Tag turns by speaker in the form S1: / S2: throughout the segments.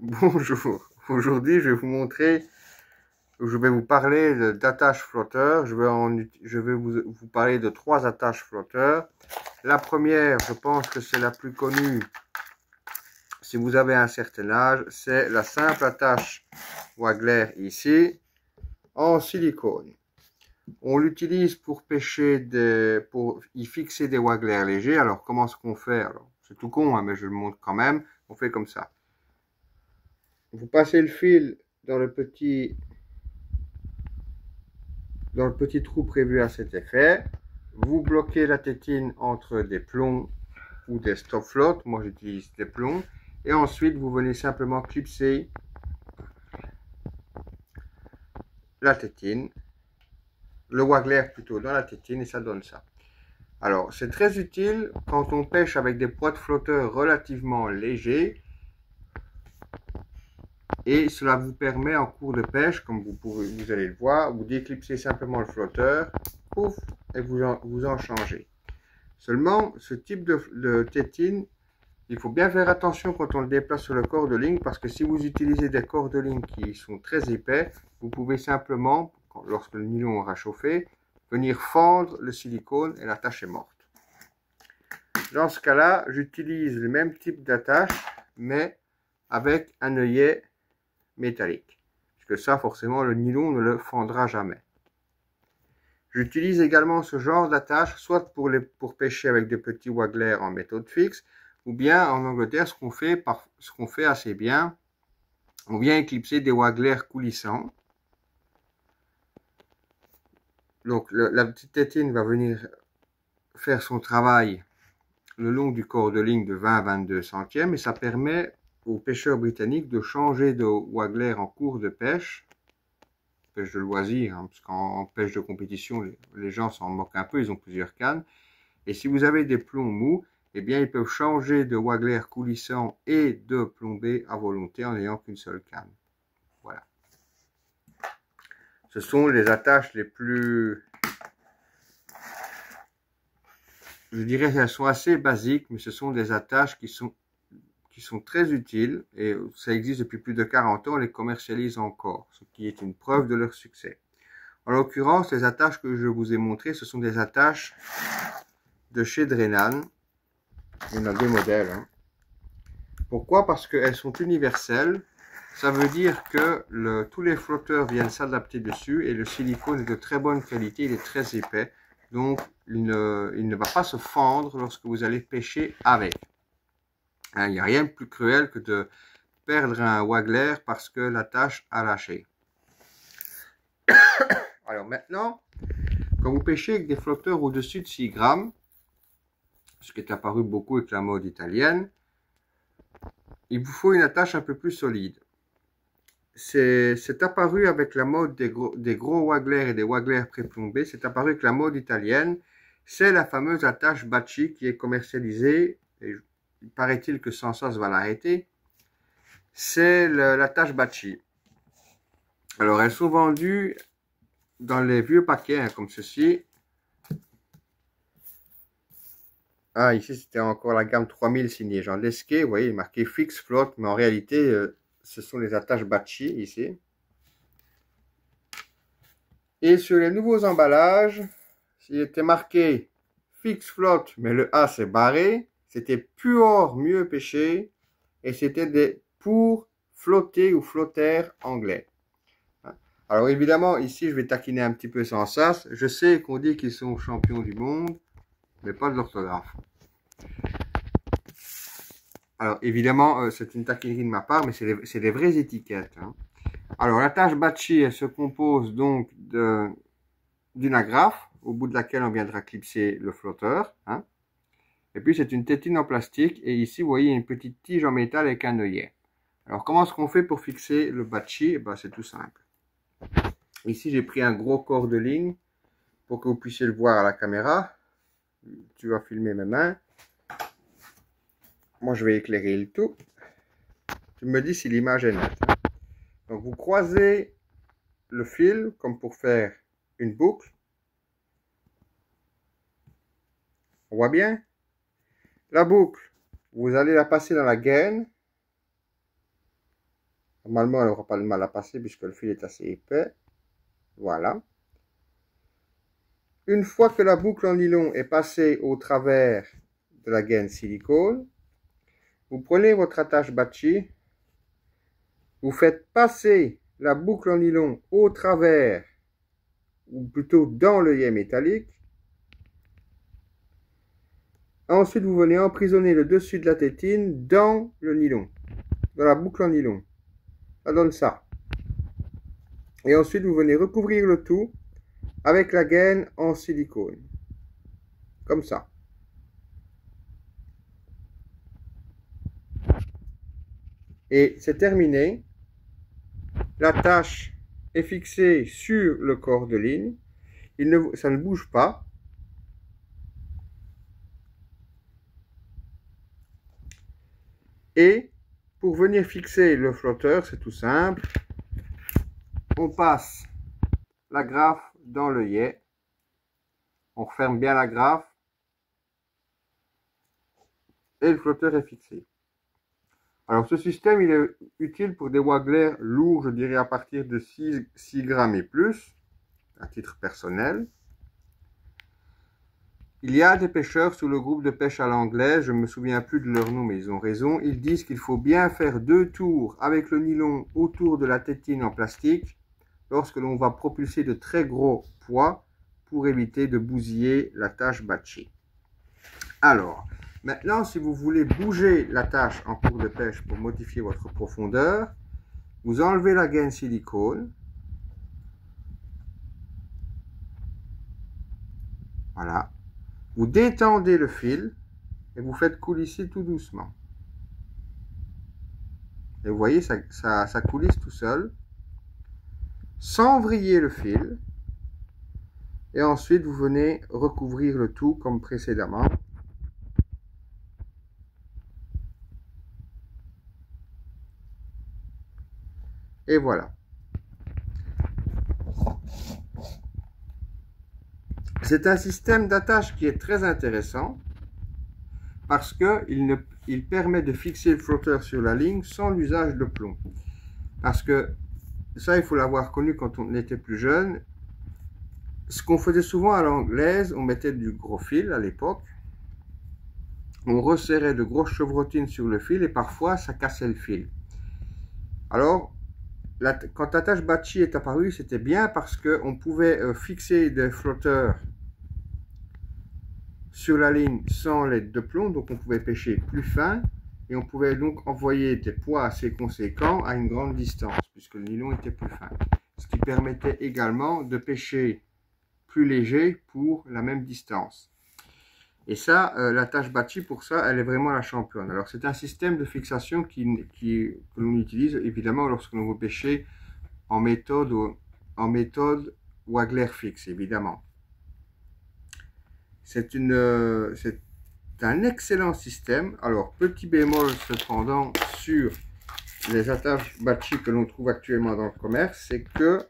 S1: Bonjour, aujourd'hui je vais vous montrer, je vais vous parler d'attaches flotteurs. Je vais vous parler de trois attaches flotteurs. La première, je pense que c'est la plus connue si vous avez un certain âge, c'est la simple attache Waggler ici en silicone. On l'utilise pour pour y fixer des Waggler légers. Alors comment est-ce qu'on fait? Alors c'est tout con, hein, mais je le montre quand même. On fait comme ça. Vous passez le fil dans le petit trou prévu à cet effet. Vous bloquez la tétine entre des plombs ou des stop flottes. Moi, j'utilise des plombs. Et ensuite, vous venez simplement clipser la tétine, le Waggler plutôt dans la tétine, et ça donne ça. Alors, c'est très utile quand on pêche avec des poids de flotteurs relativement légers. Et cela vous permet en cours de pêche, comme vous allez le voir, vous déclipsez simplement le flotteur, pouf, et vous en changez. Seulement, ce type de tétine, il faut bien faire attention quand on le déplace sur le corps de ligne, parce que si vous utilisez des corps de ligne qui sont très épais, vous pouvez simplement, lorsque le nylon aura chauffé, venir fendre le silicone et l'attache est morte. Dans ce cas-là, j'utilise le même type d'attache, mais avec un œillet métallique. Parce que ça, forcément, le nylon ne le fendra jamais. J'utilise également ce genre d'attache, soit pour pêcher avec des petits Waggler en méthode fixe, ou bien en Angleterre, ce qu'on fait assez bien, on vient éclipser des Waggler coulissants. Donc la petite tétine va venir faire son travail le long du corps de ligne de 20 à 22 centièmes, et ça permet aux pêcheurs britanniques de changer de Waggler en cours de pêche de loisir, hein, parce qu'en pêche de compétition, les gens s'en moquent un peu, ils ont plusieurs cannes. Et si vous avez des plombs mous, eh bien, ils peuvent changer de Waggler coulissant et de plombé à volonté en n'ayant qu'une seule canne. Voilà. Ce sont les attaches les plus... Je dirais qu'elles sont assez basiques, mais ce sont des attaches qui sont très utiles, et ça existe depuis plus de 40 ans, on les commercialise encore, ce qui est une preuve de leur succès. En l'occurrence, les attaches que je vous ai montrées, ce sont des attaches de chez Drenan. Il y en a deux modèles. Hein. Pourquoi? Parce qu'elles sont universelles. Ça veut dire que tous les flotteurs viennent s'adapter dessus, et le silicone est de très bonne qualité, il est très épais. Donc, il ne va pas se fendre lorsque vous allez pêcher avec. Il n'y a rien de plus cruel que de perdre un Waggler parce que l'attache a lâché. Alors maintenant, quand vous pêchez avec des flotteurs au-dessus de 6 grammes, ce qui est apparu beaucoup avec la mode italienne, il vous faut une attache un peu plus solide. C'est apparu avec la mode des gros Waggler et des Waggler pré-plombés, c'est apparu avec la mode italienne. C'est la fameuse attache Bacci qui est commercialisée, et il paraît-il que sans ça, ça va l'arrêter. C'est l'attache Bacci. Alors, elles sont vendues dans les vieux paquets, hein, comme ceci. Ah, ici, c'était encore la gamme 3000 signée Jean Lesquet. Vous voyez, il est marqué Fix Flotte, mais en réalité, ce sont les attaches Bacci, ici. Et sur les nouveaux emballages, il était marqué Fix Flotte, mais le A s'est barré. C'était Pure Mieux Pêcher, et c'était des pour flotter ou flotter anglais. Alors évidemment, ici, je vais taquiner un petit peu sans sas. Je sais qu'on dit qu'ils sont champions du monde, mais pas de l'orthographe. Alors évidemment, c'est une taquinerie de ma part, mais c'est des vraies étiquettes. Hein. Alors l'attache Bacci, elle se compose donc d'une agrafe, au bout de laquelle on viendra clipser le flotteur. Hein. Et puis c'est une tétine en plastique, et ici vous voyez une petite tige en métal avec un œillet. Alors comment est-ce qu'on fait pour fixer le Bacci? Eh ben, c'est tout simple. Ici j'ai pris un gros corps de ligne, pour que vous puissiez le voir à la caméra. Tu vas filmer mes mains. Moi, je vais éclairer le tout. Tu me dis si l'image est nette. Donc, vous croisez le fil comme pour faire une boucle. On voit bien? La boucle, vous allez la passer dans la gaine. Normalement, elle n'aura pas de mal à passer puisque le fil est assez épais. Voilà. Une fois que la boucle en nylon est passée au travers de la gaine silicone, vous prenez votre attache Batchi, vous faites passer la boucle en nylon au travers, ou plutôt dans l'œillet métallique. Ensuite, vous venez emprisonner le dessus de la tétine dans le nylon, dans la boucle en nylon. Ça donne ça. Et ensuite, vous venez recouvrir le tout avec la gaine en silicone. Comme ça. Et c'est terminé. L'attache est fixée sur le corps de ligne. Ça ne bouge pas. Et pour venir fixer le flotteur, c'est tout simple. On passe la graffe dans l'œillet. On referme bien la graffe. Et le flotteur est fixé. Alors ce système, il est utile pour des wagglers lourds, je dirais à partir de 6 grammes et plus, à titre personnel. Il y a des pêcheurs sous le groupe de pêche à l'anglaise, je ne me souviens plus de leur nom, mais ils ont raison. Ils disent qu'il faut bien faire 2 tours avec le nylon autour de la tétine en plastique lorsque l'on va propulser de très gros poids pour éviter de bousiller l'attache Batchi. Alors, maintenant, si vous voulez bouger l'attache en cours de pêche pour modifier votre profondeur, vous enlevez la gaine silicone. Voilà. Vous détendez le fil et vous faites coulisser tout doucement. Et vous voyez, ça coulisse tout seul. Sans vriller le fil. Et ensuite, vous venez recouvrir le tout comme précédemment. Et voilà. C'est un système d'attache qui est très intéressant parce qu'il permet de fixer le flotteur sur la ligne sans l'usage de plomb. Parce que ça, il faut l'avoir connu quand on était plus jeune. Ce qu'on faisait souvent à l'anglaise, on mettait du gros fil à l'époque. On resserrait de grosses chevrotines sur le fil et parfois ça cassait le fil. Alors, quand l'attache Batchi est apparue, c'était bien parce qu'on pouvait fixer des flotteurs sur la ligne sans l'aide de plomb, donc on pouvait pêcher plus fin et on pouvait donc envoyer des poids assez conséquents à une grande distance puisque le nylon était plus fin. Ce qui permettait également de pêcher plus léger pour la même distance. Et ça, l'attache Batchi, pour ça, elle est vraiment la championne. Alors, c'est un système de fixation que l'on utilise, évidemment, lorsque l'on veut pêcher en méthode waggler fixe, évidemment. C'est un excellent système. Alors, petit bémol, cependant, sur les attaches Batchi que l'on trouve actuellement dans le commerce, c'est que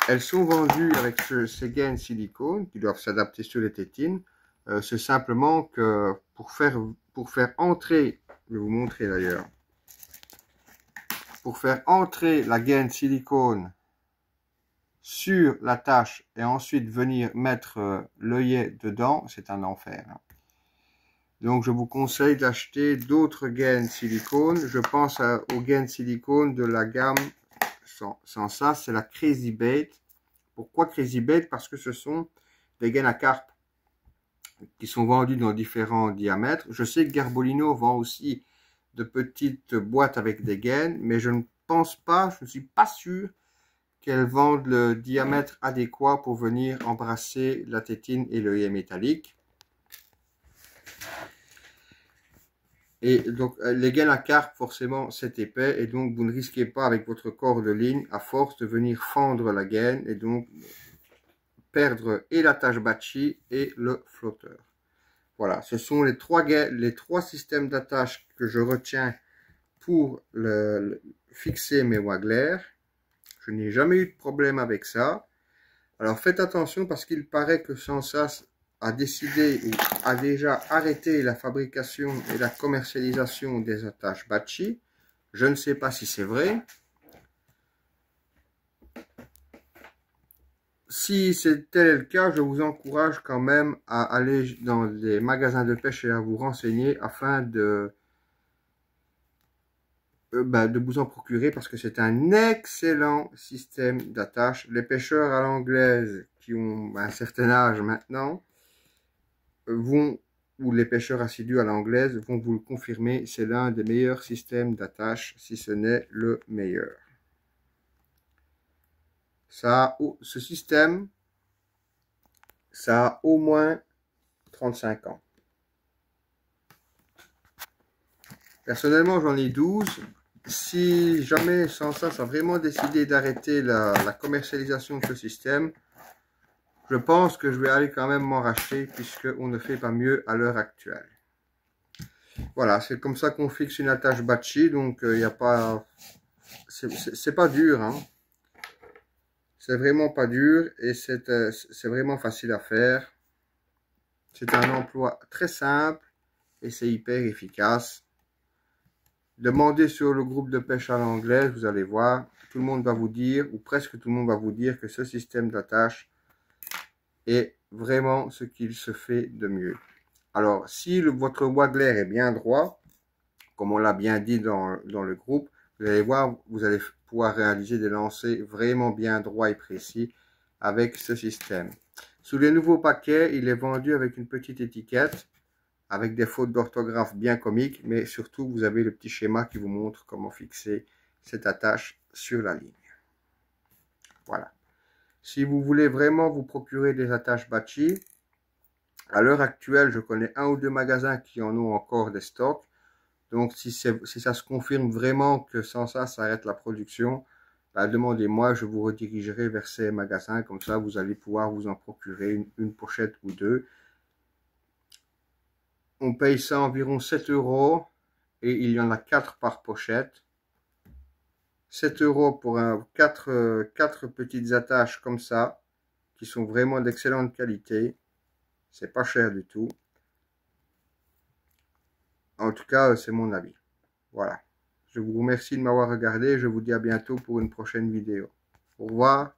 S1: elles sont vendues avec ces gaines silicone qui doivent s'adapter sur les tétines. C'est simplement que pour faire entrer, je vais vous montrer d'ailleurs, pour faire entrer la gaine silicone sur l'attache et ensuite venir mettre l'œillet dedans, c'est un enfer. Donc je vous conseille d'acheter d'autres gaines silicone. Je pense aux gaines silicone de la gamme. Sans ça, c'est la Crazy Bait. Pourquoi Crazy Bait? Parce que ce sont des gaines à carpe qui sont vendues dans différents diamètres. Je sais que Garbolino vend aussi de petites boîtes avec des gaines, mais je ne pense pas, je ne suis pas sûr qu'elles vendent le diamètre adéquat pour venir embrasser la tétine et l'œillet métallique. Et donc, les gaines à carpe, forcément, c'est épais. Et donc, vous ne risquez pas avec votre corps de ligne, à force de venir fendre la gaine. Et donc, perdre et l'attache Batchi et le flotteur. Voilà, ce sont les trois systèmes d'attache que je retiens pour fixer mes wagglers. Je n'ai jamais eu de problème avec ça. Alors, faites attention parce qu'il paraît que sans ça, a décidé ou a déjà arrêté la fabrication et la commercialisation des attaches Batchi. Je ne sais pas si c'est vrai. Si c'est tel le cas, je vous encourage quand même à aller dans les magasins de pêche et à vous renseigner afin de vous en procurer parce que c'est un excellent système d'attache. Les pêcheurs à l'anglaise qui ont un certain âge maintenant ou les pêcheurs assidus à l'anglaise vont vous le confirmer, c'est l'un des meilleurs systèmes d'attache, si ce n'est le meilleur. Ce système, ça a au moins 35 ans. Personnellement, j'en ai 12. Si jamais Sensas a vraiment décidé d'arrêter la commercialisation de ce système, je pense que je vais aller quand même m'en racheter puisqu'on ne fait pas mieux à l'heure actuelle. Voilà, c'est comme ça qu'on fixe une attache Batchi, donc il n'y a pas... C'est pas dur, hein. C'est vraiment pas dur et c'est vraiment facile à faire. C'est un emploi très simple et c'est hyper efficace. Demandez sur le groupe de pêche à l'anglaise, vous allez voir, tout le monde va vous dire, ou presque tout le monde va vous dire que ce système d'attache est vraiment ce qu'il se fait de mieux. Alors, si votre waggler est bien droit, comme on l'a bien dit dans le groupe, vous allez voir, vous allez pouvoir réaliser des lancers vraiment bien droits et précis avec ce système. Sous les nouveaux paquets, il est vendu avec une petite étiquette, avec des fautes d'orthographe bien comiques, mais surtout, vous avez le petit schéma qui vous montre comment fixer cette attache sur la ligne. Voilà. Si vous voulez vraiment vous procurer des attaches Batchi, à l'heure actuelle, je connais un ou deux magasins qui en ont encore des stocks. Donc, si ça se confirme vraiment que Sensas arrête la production, demandez-moi, je vous redirigerai vers ces magasins. Comme ça, vous allez pouvoir vous en procurer une pochette ou deux. On paye ça environ 7 € et il y en a 4 par pochette. 7 € pour 4 petites attaches comme ça, qui sont vraiment d'excellente qualité. C'est pas cher du tout. En tout cas, c'est mon avis. Voilà. Je vous remercie de m'avoir regardé. Je vous dis à bientôt pour une prochaine vidéo. Au revoir.